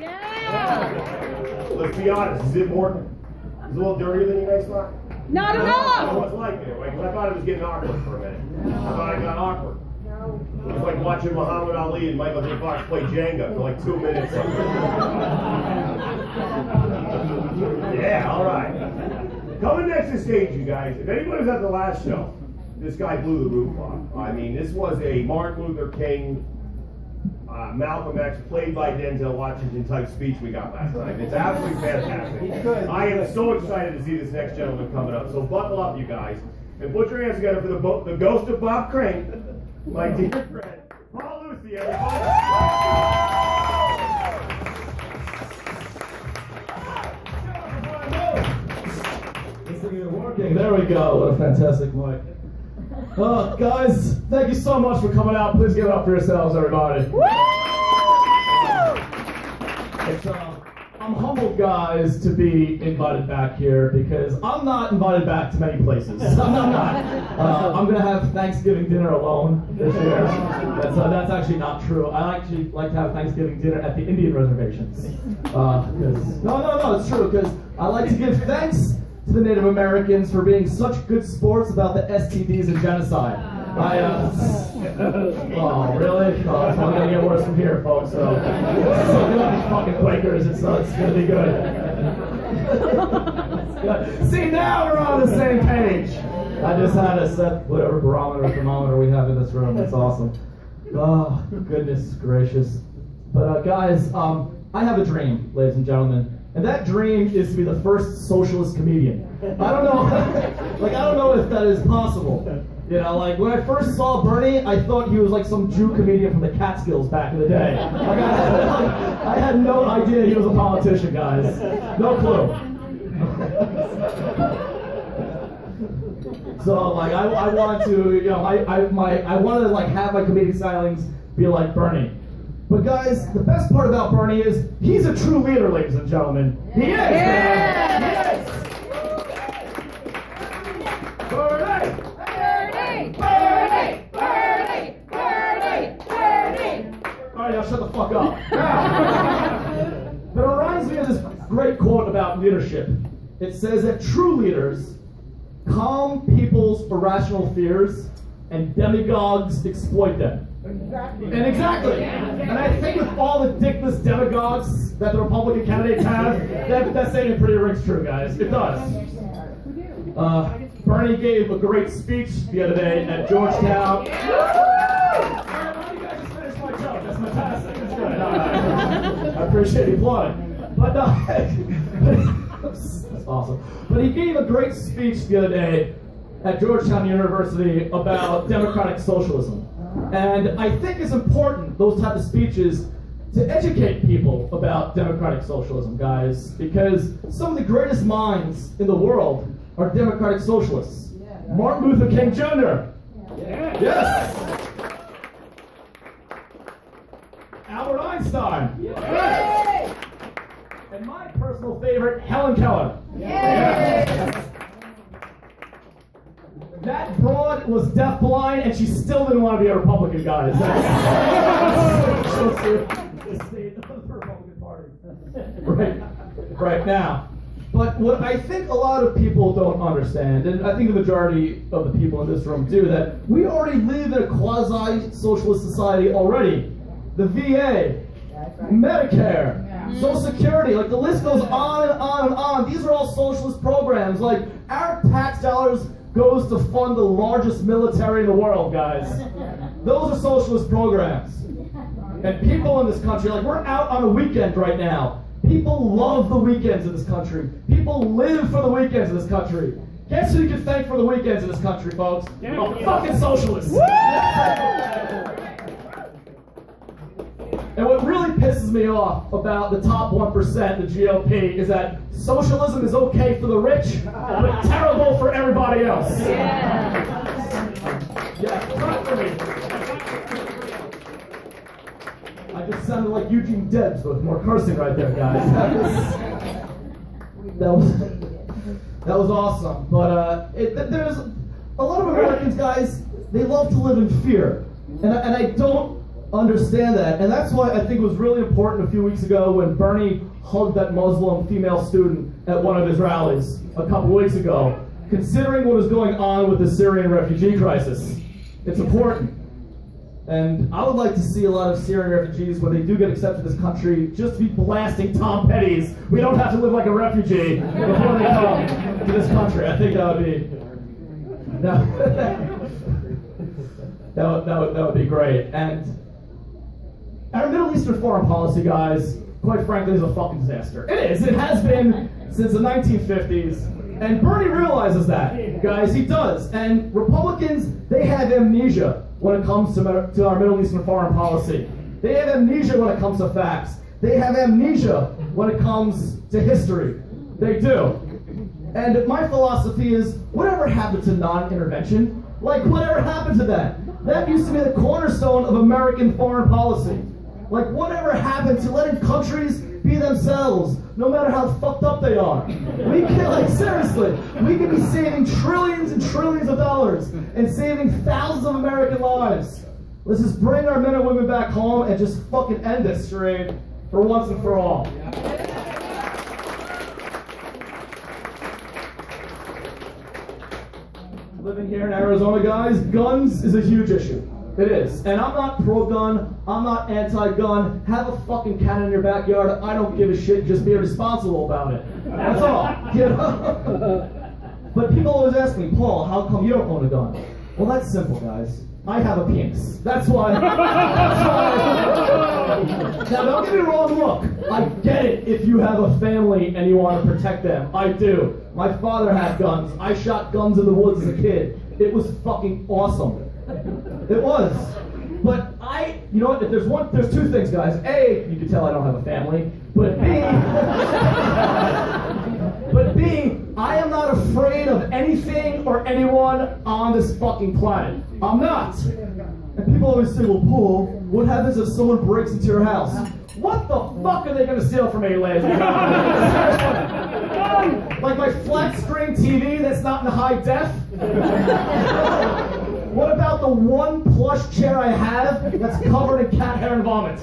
Yeah. Let's be honest, is it more, is it a little dirtier than you guys thought? Not at all. What's like it? Like, I thought it was getting awkward for a minute. I thought I got awkward. It was like watching Muhammad Ali and Michael J. Fox play Jenga for like 2 minutes. Yeah, all right. Coming next to stage, you guys. If anybody was at the last show, this guy blew the roof off. I mean, this was a Martin Luther King, Malcolm X, played by Denzel Washington type speech we got last night. It's absolutely fantastic. I am so excited to see this next gentleman coming up. So buckle up, you guys, and put your hands together for the ghost of Bob Crane, my dear friend, Paul Lucy, everybody. Working. There we go. What a fantastic mic. Guys, thank you so much for coming out. Please give it up for yourselves, everybody. I'm humbled, guys, to be invited back here because I'm not invited back to many places. I'm not. I'm going to have Thanksgiving dinner alone this year. That's actually not true. I actually like to have Thanksgiving dinner at the Indian reservations. No, it's true, because I like to give thanks to the Native Americans for being such good sports about the STDs and genocide. Oh, really? Oh, it's only going to get worse from here, folks. So good on these fucking Quakers. It's going to be good. See, now we're on the same page. I just had to set whatever barometer or thermometer we have in this room. It's awesome. Oh, goodness gracious. But guys, I have a dream, ladies and gentlemen. And that dream is to be the first socialist comedian. I don't know, I don't know if that is possible. You know, like when I first saw Bernie, I thought he was like some Jew comedian from the Catskills back in the day. Like I had no idea he was a politician, guys. No clue. So like I wanted to, you know, I wanted to like have my comedic stylings be like Bernie. But guys, the best part about Bernie is he's a true leader, ladies and gentlemen. He is, man. He is. Bernie! Bernie! Bernie! Bernie! Bernie! Bernie! All right, now shut the fuck up. Now, that reminds me of this great quote about leadership. It says that true leaders calm people's irrational fears and demagogues exploit them. Exactly. And I think with all the dickless demagogues that the Republican candidates have, that statement pretty rings true, guys. It does. Bernie gave a great speech the other day at Georgetown. Why do you guys just finish my joke? That's fantastic. That's good. I appreciate you applauding. But that's awesome. But he gave a great speech the other day at Georgetown University about democratic socialism. And I think it's important, those type of speeches, to educate people about democratic socialism, guys, because some of the greatest minds in the world are democratic socialists. Yeah. Martin Luther King Jr. Yeah. Yes. Albert Einstein. Yeah. And my personal favorite, Helen Keller. Yeah. That broad was deafblind, and she still didn't want to be a Republican, guys. The state of the Republican Party. Right now. But what I think a lot of people don't understand, and I think the majority of the people in this room do, that we already live in a quasi-socialist society already. The VA, Medicare, Social Security, like the list goes on and on and on. These are all socialist programs. Like, our tax dollars goes to fund the largest military in the world, guys. Those are socialist programs. And people in this country, like, we're out on a weekend right now. People love the weekends in this country. People live for the weekends in this country. Guess who you can thank for the weekends in this country, folks? A fucking socialist. And what really pisses me off about the top 1%, the GOP, is that socialism is okay for the rich, but terrible for everybody else. Yeah, not for me. I just sounded like Eugene Debs with more cursing right there, guys. That was awesome. But there's a lot of Americans, guys, they love to live in fear. And I don't understand that. And that's why I think it was really important a few weeks ago when Bernie hugged that Muslim female student at one of his rallies a couple weeks ago, considering what is going on with the Syrian refugee crisis. It's important. And I would like to see a lot of Syrian refugees, when they do get accepted to this country, just be blasting Tom Petty's "We don't have to live like a refugee" before they come to this country. I think that would be... that would be great. And our Middle Eastern foreign policy, guys, quite frankly, is a fucking disaster. It is. It has been since the 1950s. And Bernie realizes that, guys. He does. And Republicans, they have amnesia when it comes to our Middle Eastern foreign policy. They have amnesia when it comes to facts. They have amnesia when it comes to history. They do. And my philosophy is, whatever happened to non-intervention? Like, whatever happened to that? That used to be the cornerstone of American foreign policy. Like, whatever happened to letting countries be themselves, no matter how fucked up they are? We can, like, seriously, we could be saving trillions and trillions of dollars and saving thousands of American lives. Let's just bring our men and women back home and just fucking end this charade for once and for all. Living here in Arizona, guys, guns is a huge issue. It is. And I'm not pro-gun, I'm not anti-gun. Have a fucking cannon in your backyard. I don't give a shit. Just be responsible about it. That's all. You know? But people always ask me, Paul, how come you don't own a gun? Well, that's simple, guys. I have a penis. That's why. Now, don't get me wrong, look. I get it if you have a family and you want to protect them. I do. My father had guns. I shot guns in the woods as a kid. It was fucking awesome. It was. But you know what, if there's two things, guys. A, you can tell I don't have a family. But B, I am not afraid of anything or anyone on this fucking planet. I'm not. And people always say, well, Paul, what happens if someone breaks into your house? What the fuck are they going to steal from me, ladies? Like my flat screen TV that's not in high def? What about the one plush chair I have that's covered in cat hair and vomit?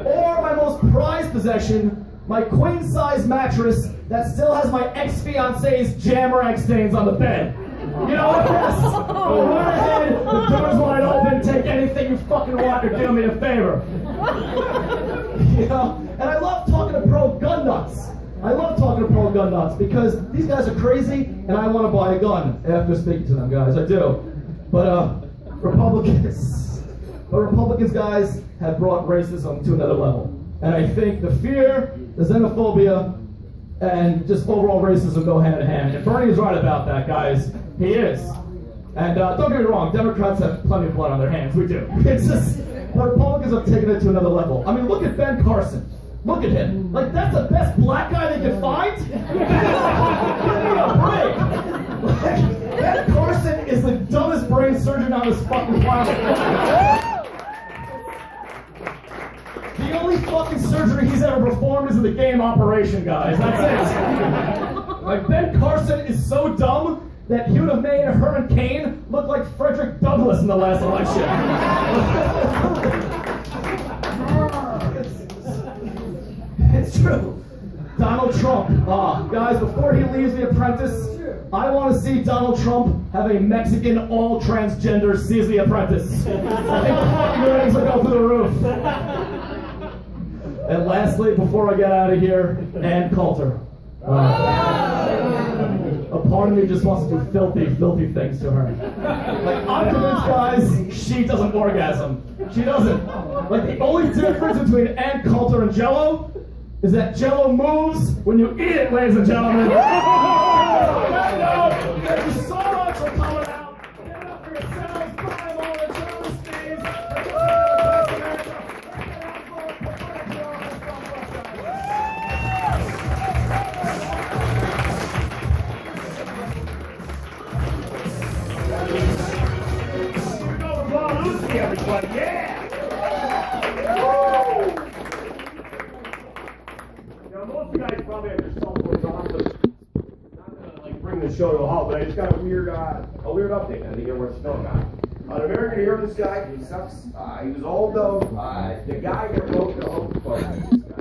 Or my most prized possession, my queen-size mattress that still has my ex-fiance's jam rag stains on the bed. You know what? Yes. Go right ahead, the door's wide open, take anything you fucking want, you're doing me a favor. You know? And I love talking to pro-gun nuts. I love talking to pro-gun nuts because these guys are crazy and I want to buy a gun after speaking to them, guys. I do. But Republicans, guys, have brought racism to another level. And I think the fear, the xenophobia, and just overall racism go hand in hand. And Bernie is right about that, guys. He is. And don't get me wrong, Democrats have plenty of blood on their hands. We do. It's just, the Republicans have taken it to another level. I mean, look at Ben Carson. Look at him. Like, that's the best black guy they can find? Give me a break. Like, Ben Carson is the dumbest brain surgeon on this fucking planet. The only fucking surgery he's ever performed is in the game Operation, guys. That's it. Like, Ben Carson is so dumb that he would have made Herman Cain look like Frederick Douglass in the last election. It's true. Donald Trump. Guys, before he leaves The Apprentice, I want to see Donald Trump have a Mexican all-transgender seize The Apprentice. I think the fucking ratings will go through the roof. And lastly, before I get out of here, Ann Coulter. A part of me just wants to do filthy, filthy things to her. Like, I'm convinced, guys, she doesn't orgasm. She doesn't. Like, the only difference between Ann Coulter and Jell-O is that Jell-O moves when you eat it, ladies and gentlemen. Thank you so much for coming out. Give it up for yourselves. Buy them all the generous fees. Everybody, yeah! Woo! Now, most of you guys probably have your cell phones on, so I'm not gonna like bring the show to a halt, but I just got a weird update. I think everyone's still got. An American hero, this guy, he sucks. He was all known. The guy that wrote